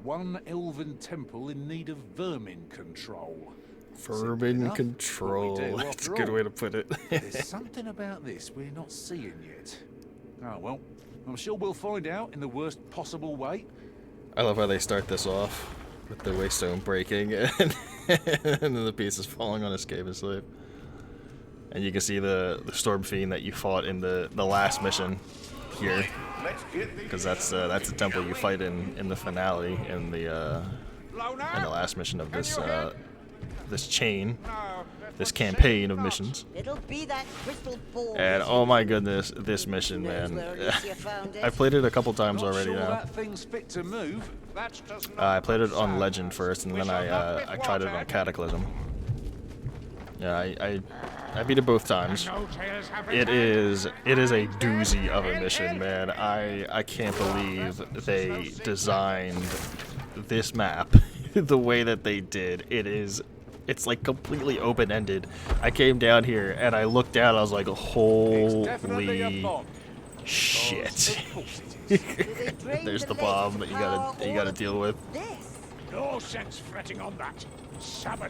one elven temple in need of vermin control. Vermin control. That's a good way to put it. There's something about this we're not seeing yet. Oh well, I'm sure we'll find out in the worst possible way. I love how they start this off with the waystone breaking and then the pieces falling on escape and sleep. And you can see the storm fiend that you fought in the last mission here, because that's the temple you fight in the finale in the last mission of this this campaign of missions. And oh my goodness, this mission, man! I've played it a couple times already now. I played it on Legend first, and then I tried it on Cataclysm. Yeah, I beat it both times. It is a doozy of a mission, man. I can't believe they designed this map the way that they did. It's like completely open-ended. I came down here and I looked down. I was like, holy shit! There's the bomb that you gotta deal with. No sense fretting on that.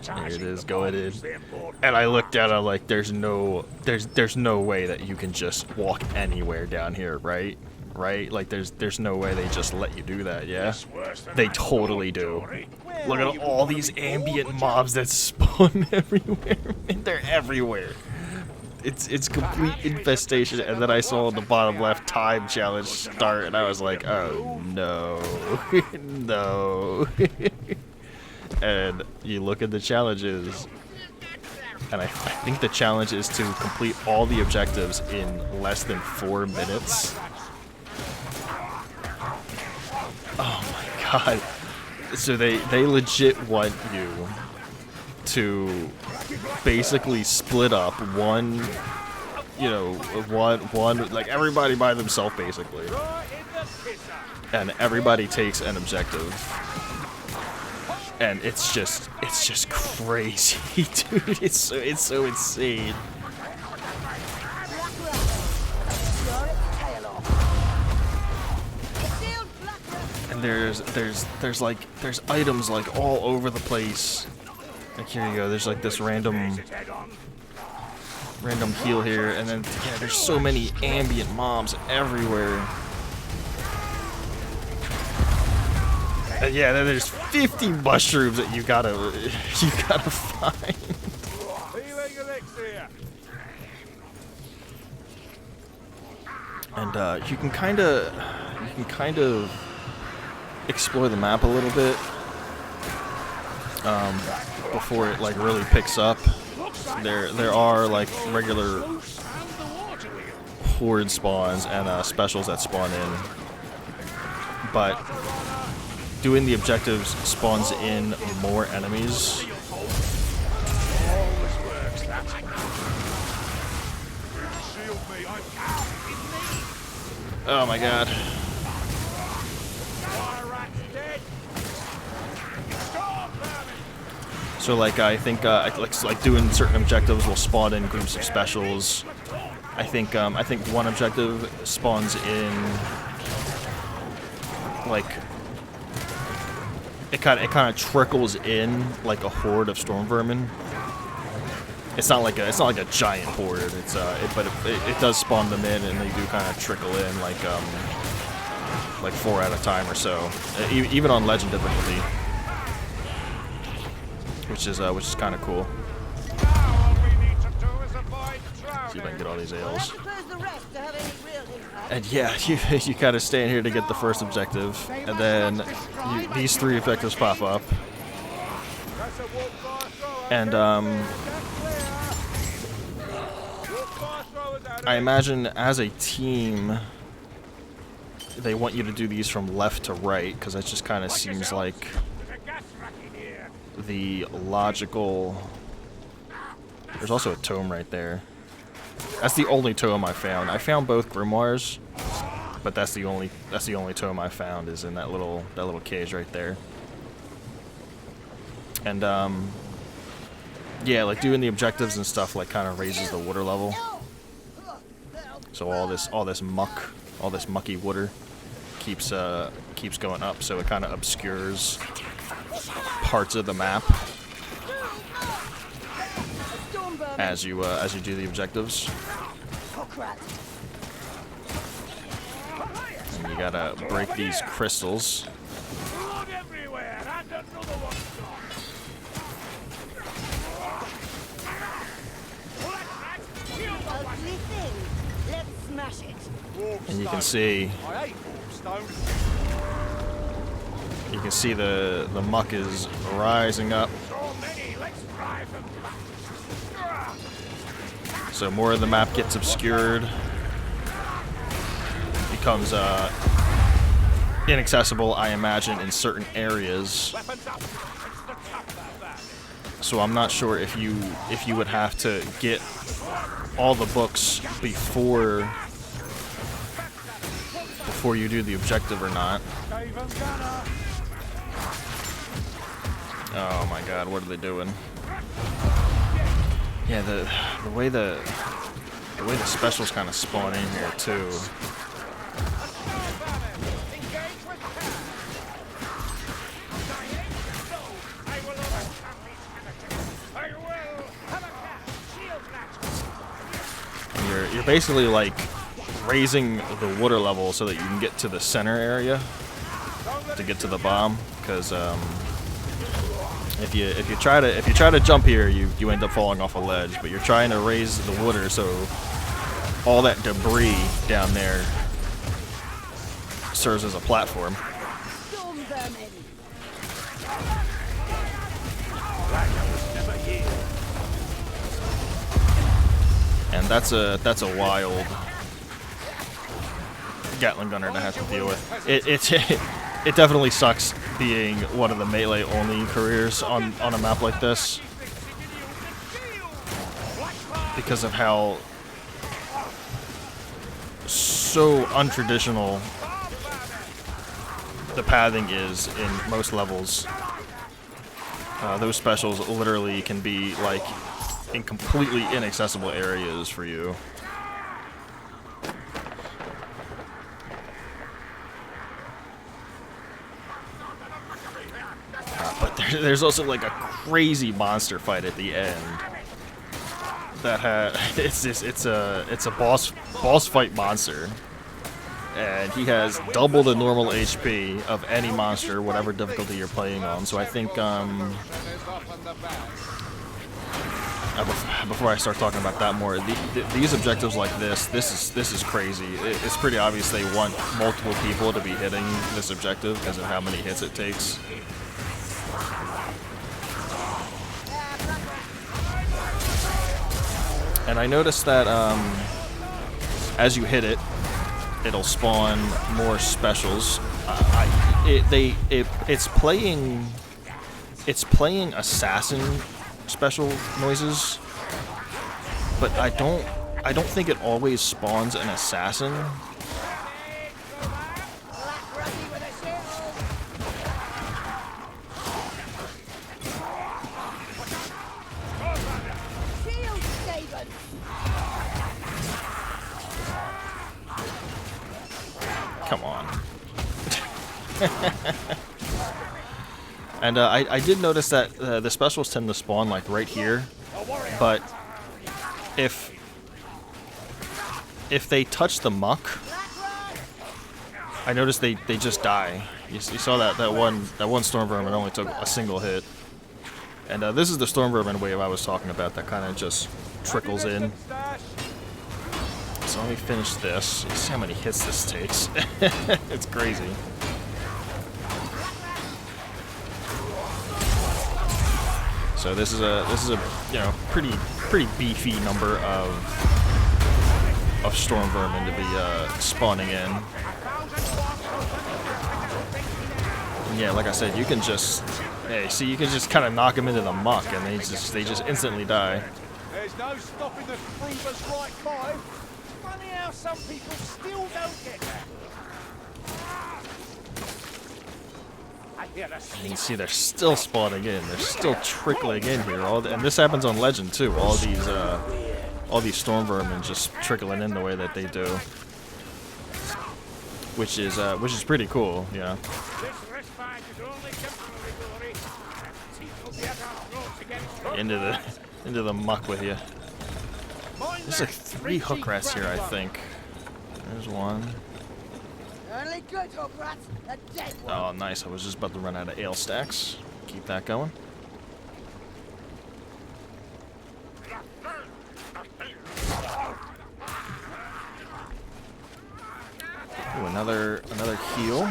There it is, going in. And I looked down, I'm like, there's no way that you can just walk anywhere down here, right? Right? Like there's no way they just let you do that, yeah? They totally do. Look at all these ambient mobs that spawn everywhere. They're everywhere. It's complete infestation. And then I saw on the bottom left time challenge start, and I was like, oh no. No. And you look at the challenges, and I think the challenge is to complete all the objectives in less than 4 minutes. Oh my god. So they legit want you to basically split up one, like everybody by themselves basically. And everybody takes an objective. And it's just crazy, dude. It's so insane. And there's items like all over the place. Like here you go. There's like this random heal here, and then yeah, there's so many ambient mobs everywhere. And yeah, then there's 50 mushrooms that you gotta find. And you can kind of explore the map a little bit before it like really picks up. There are like regular horde spawns and specials that spawn in, but doing the objectives spawns in more enemies. Oh my god. So like I think like doing certain objectives will spawn in groups of specials. I think one objective spawns in like it kind of trickles in like a horde of storm vermin. It's not like a giant horde. It's but it does spawn them in, and they do kind of trickle in like 4 at a time or so, even on Legend difficulty, which is kind of cool. See if I can get all these ales. And yeah, you gotta stay in here to get the first objective, and then these 3 objectives pop up, and I imagine as a team they want you to do these from left to right, because that just kind of seems like the logical. There's also a tome right there. That's the only tome I found. I found both grimoires, but that's the only tome I found is in that little cage right there. And yeah, like doing the objectives and stuff like kind of raises the water level. So all this mucky water keeps keeps going up, so it kind of obscures parts of the map as you do the objectives. And you gotta break these crystals. And you can see the muck is rising up. So more of the map gets obscured, becomes inaccessible, I imagine, in certain areas. So I'm not sure if you would have to get all the books before you do the objective or not. Oh my god, what are they doing? Yeah, the way the specials kind of spawn in here too. And you're basically like raising the water level so that you can get to the center area to get to the bomb, because if you try to jump here, you end up falling off a ledge. But you're trying to raise the water so all that debris down there serves as a platform. And that's a wild Gatling gunner to have to deal with. It definitely sucks being one of the melee only careers on a map like this, because of how so untraditional the pathing is in most levels. Those specials literally can be like in completely inaccessible areas for you. But there's also like a crazy monster fight at the end that it's a boss fight monster, and he has double the normal HP of any monster, whatever difficulty you're playing on. So I think before I start talking about that more, these objectives like this is crazy. It's pretty obvious they want multiple people to be hitting this objective because of how many hits it takes. And I noticed that as you hit it, it'll spawn more specials. It's playing assassin special noises, but I don't think it always spawns an assassin. Come on. And I did notice that the specials tend to spawn like right here, but if they touch the muck, I noticed they just die. You saw that one storm vermin only took a single hit, and this is the storm vermin wave I was talking about that kind of just trickles in. So let me finish this. You see how many hits this takes? It's crazy. So this is a pretty beefy number of storm vermin to be spawning in. And yeah, like I said, you can just you can just kind of knock them into the muck, and they just instantly die. There's no stopping the Kruger's right five. Funny how some people still don't get that. You can see they're still spawning in. They're still trickling in here. And this happens on Legend too. All these storm vermin just trickling in the way that they do. which is pretty cool, you know. This respite is only temporary glory. Teeth will be at our throats again. Into the muck with you. Mind There's that. like 3 hook rats here, I think. There's one. Only good hook rats, a dead one. Oh, nice. I was just about to run out of ale stacks. Keep that going. Ooh, another heal.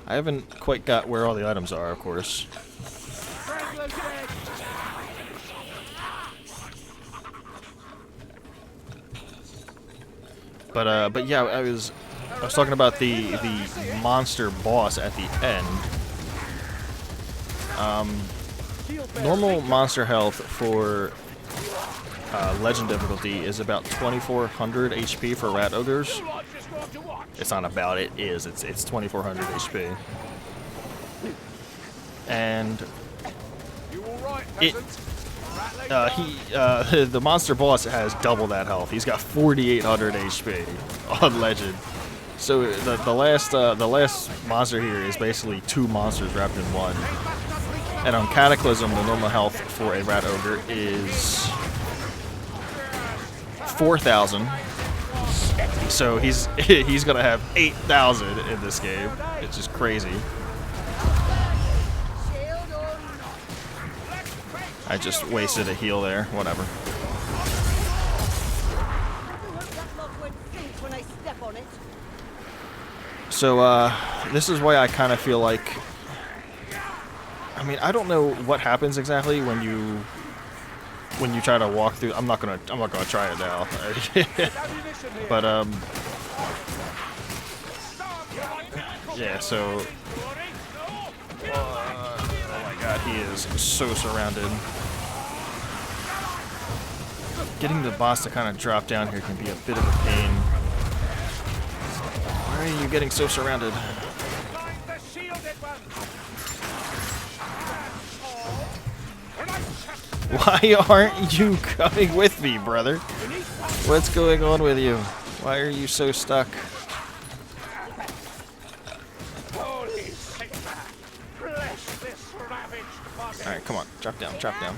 I haven't quite got where all the items are, of course. But yeah, I was talking about the monster boss at the end. Normal monster health for legend difficulty is about 2400 HP for rat ogres. It's not about, it is. It's 2400 HP. And the monster boss has double that health. He's got 4800 HP on legend. So the last monster here is basically 2 monsters wrapped in one. And on Cataclysm, the normal health for a rat ogre is 4000. So he's gonna have 8000 in this game. It's just crazy. I just wasted a heal there. Whatever. So this is why I kind of feel like. I mean, I don't know what happens exactly when you try to walk through. I'm not gonna try it now. But yeah. So oh my God, he is so surrounded. Getting the boss to kind of drop down here can be a bit of a pain. Why are you getting so surrounded? Why aren't you coming with me, brother? What's going on with you? Why are you so stuck? Alright, come on. Drop down, drop down.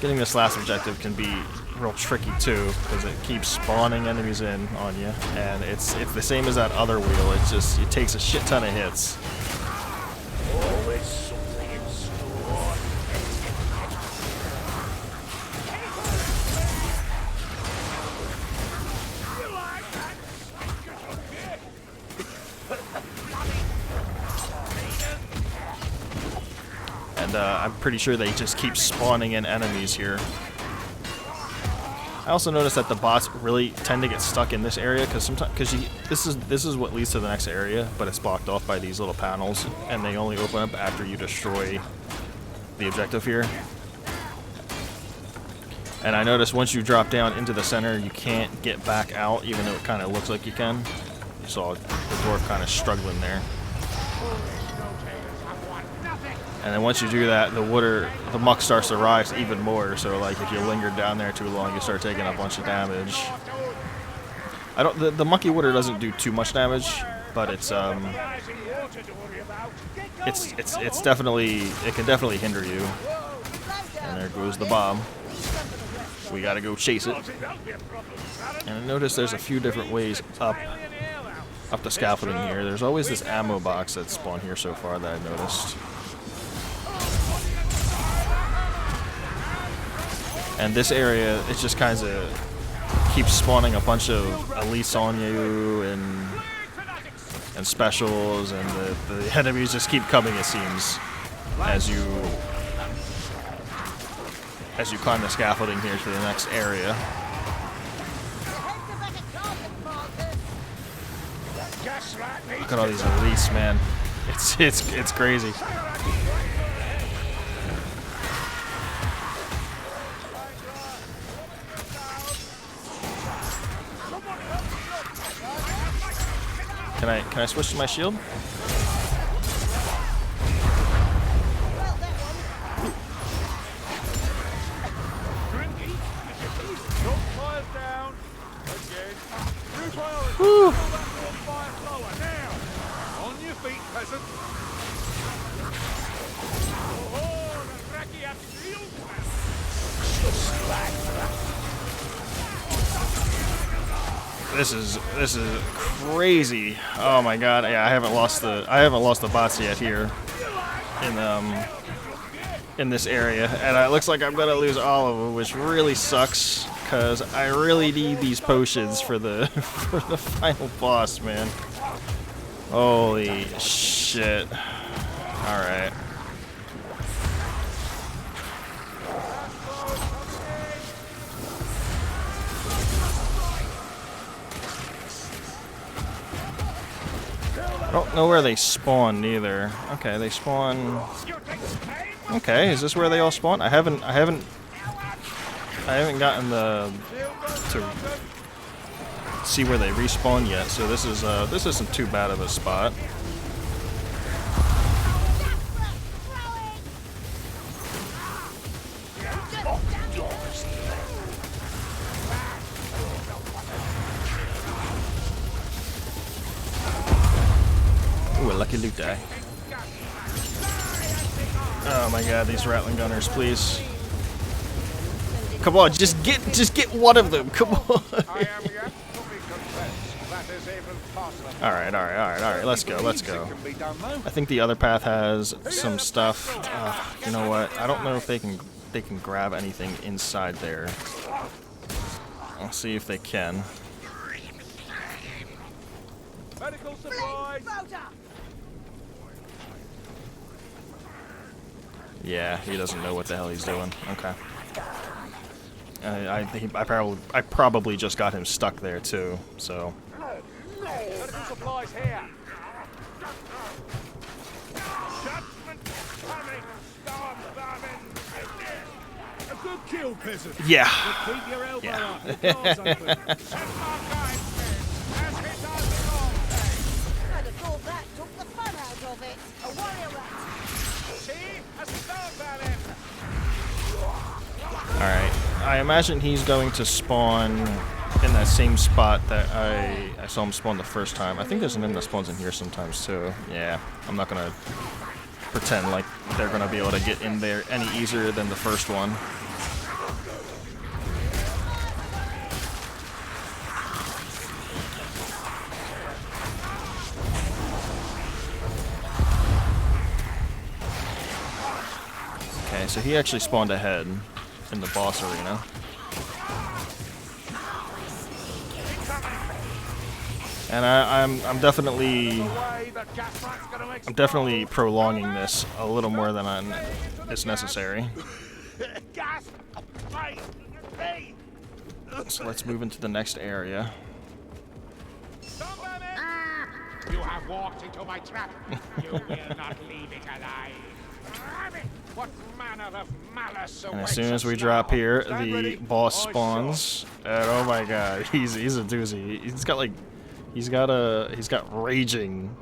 Getting this last objective can be real tricky too, because it keeps spawning enemies in on you, and it's the same as that other wheel. It takes a shit ton of hits. And I'm pretty sure they just keep spawning in enemies here. I also noticed that the bots really tend to get stuck in this area because this is what leads to the next area, but it's blocked off by these little panels, and they only open up after you destroy the objective here. And I noticed once you drop down into the center, you can't get back out, even though it kind of looks like you can. You saw the dwarf kind of struggling there. And then once you do that, the muck starts to rise even more. So like if you linger down there too long, you start taking a bunch of damage. The mucky water doesn't do too much damage, but it's definitely, it can definitely hinder you. And there goes the bomb. We gotta go chase it. And I noticed there's a few different ways up the scaffolding here. There's always this ammo box that's spawned here so far that I noticed. And this area, it just kind of keeps spawning a bunch of elites on you and specials, and the enemies just keep coming, it seems, as you climb the scaffolding here to the next area. Look at all these elites, man. It's crazy. Can I switch to my shield? On your feet, peasant. This is crazy. Oh my god. Yeah, I haven't lost the bots yet here in this area, and it looks like I'm gonna lose all of them, which really sucks because I really need these potions for the for the final boss, man. Holy shit. All right. I don't know where they spawn either. Okay, they spawn. Okay, is this where they all spawn? I haven't gotten to see where they respawn yet. So this isn't too bad of a spot. Ooh, a lucky loot die. Oh my god, these Rattling Gunners, please. Come on, just get one of them. Come on. Alright, let's go. I think the other path has some stuff. You know what? I don't know if they can grab anything inside there. I'll see if they can. Medical supplies. Yeah, he doesn't know what the hell he's doing. Okay. I probably just got him stuck there too. So. Medical supplies here. Judgment coming. Storm vermin. A good kill, peasant. Yeah. Keep your elbow Yeah. up. The door's open. Send my guys in. As he does the wrong thing. I'd have thought that took the fun out of it. A warrior rat. See? A storm vermin. Alright. I imagine he's going to spawn in that same spot that I saw him spawn the first time. I think there's an enemy that spawns in here sometimes too. Yeah. I'm not gonna pretend like they're gonna be able to get in there any easier than the first one. Okay, so he actually spawned ahead in the boss arena. And I'm definitely prolonging this a little more than is necessary. So let's move into the next area. You have walked into my trap. You will not leave it alive. What manner of malice And as soon as we drop here, the boss spawns. And oh my god, he's a doozy. He's got raging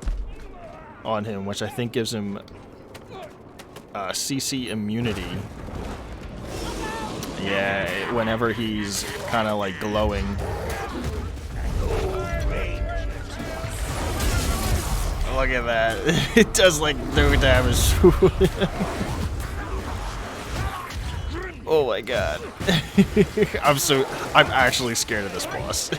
on him, which I think gives him CC immunity. Yeah, whenever he's kind of like glowing. Look at that. It does like no damage. Oh my god. I'm actually scared of this boss.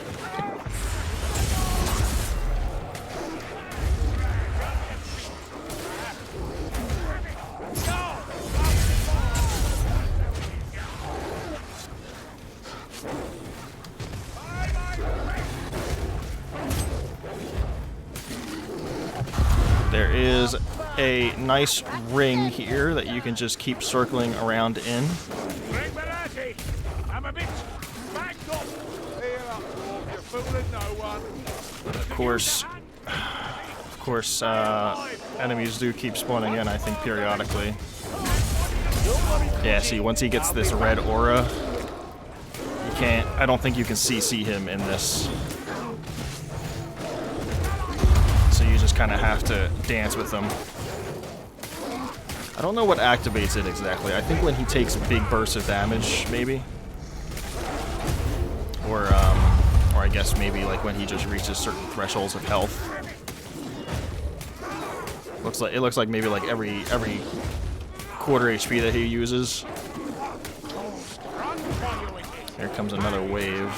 There is a nice ring here that you can just keep circling around in. I'm a bit backed up. Here up, you're fooling no one. Of course, enemies do keep spawning in, I think, periodically. Yeah, see, once he gets this red aura, I don't think you can CC him in this. So you just kind of have to dance with them. I don't know what activates it exactly. I think when he takes big bursts of damage, maybe. Or I guess maybe like when he just reaches certain thresholds of health. It looks like maybe like every quarter HP that he uses. Here comes another wave.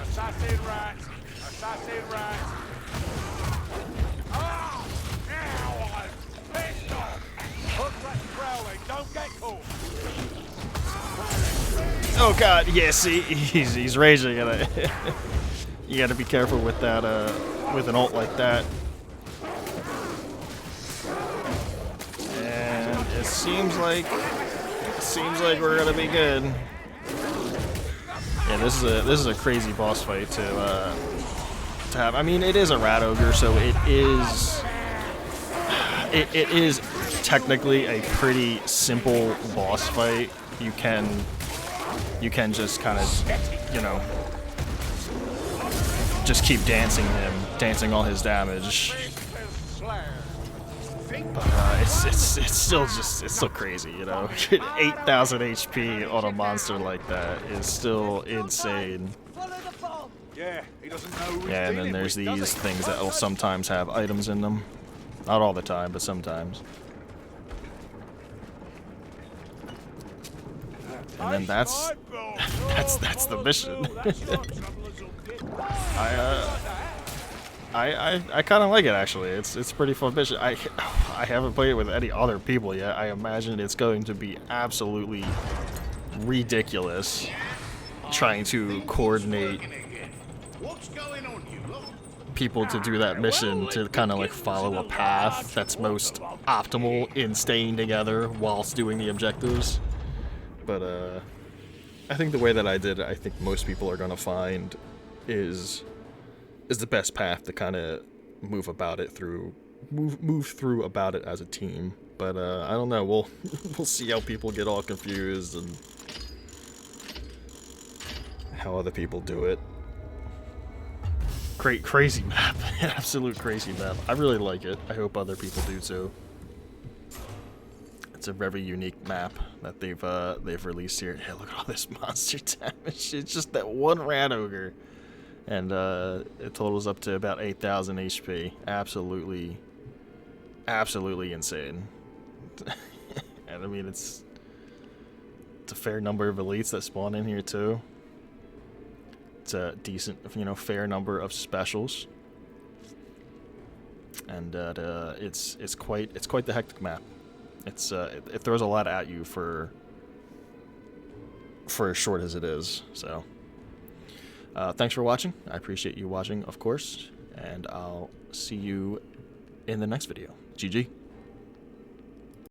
Assassin rats! Assassin rats! Ah! Now I'm pissed off! Hook that growling, don't get caught! Oh god, yeah, see, he's raging at it. You gotta be careful with that, with an ult like that. And it seems like we're gonna be good. Yeah, this is a crazy boss fight to have. I mean, it is a rat ogre, so it is technically a pretty simple boss fight. You can just kind of, you know, just keep dancing all his damage. But it's still crazy, you know. 8,000 HP on a monster like that is still insane. Yeah, he doesn't know who he's Yeah, and then dealing there's with, does these he? things that will sometimes have items in them. Not all the time, but sometimes. And then that's the mission. I kind of like it, actually. It's pretty fun mission. I haven't played it with any other people yet. I imagine it's going to be absolutely ridiculous trying to coordinate people to do that mission, to kind of like follow a path that's most optimal in staying together whilst doing the objectives. But I think the way that I did it, I think most people are gonna find is the best path to kind of move through about it as a team. But I don't know. We'll see how people get all confused and how other people do it. Crazy map, absolute crazy map. I really like it. I hope other people do too. It's a very unique map that they've released here. Hey, look at all this monster damage. It's just that one rat ogre, and it totals up to about 8,000 HP. Absolutely insane. And I mean, it's a fair number of elites that spawn in here too. It's a decent, you know, fair number of specials, and it's quite the hectic map. It throws a lot at you for as short as it is. So thanks for watching. I appreciate you watching, of course, and I'll see you in the next video. GG.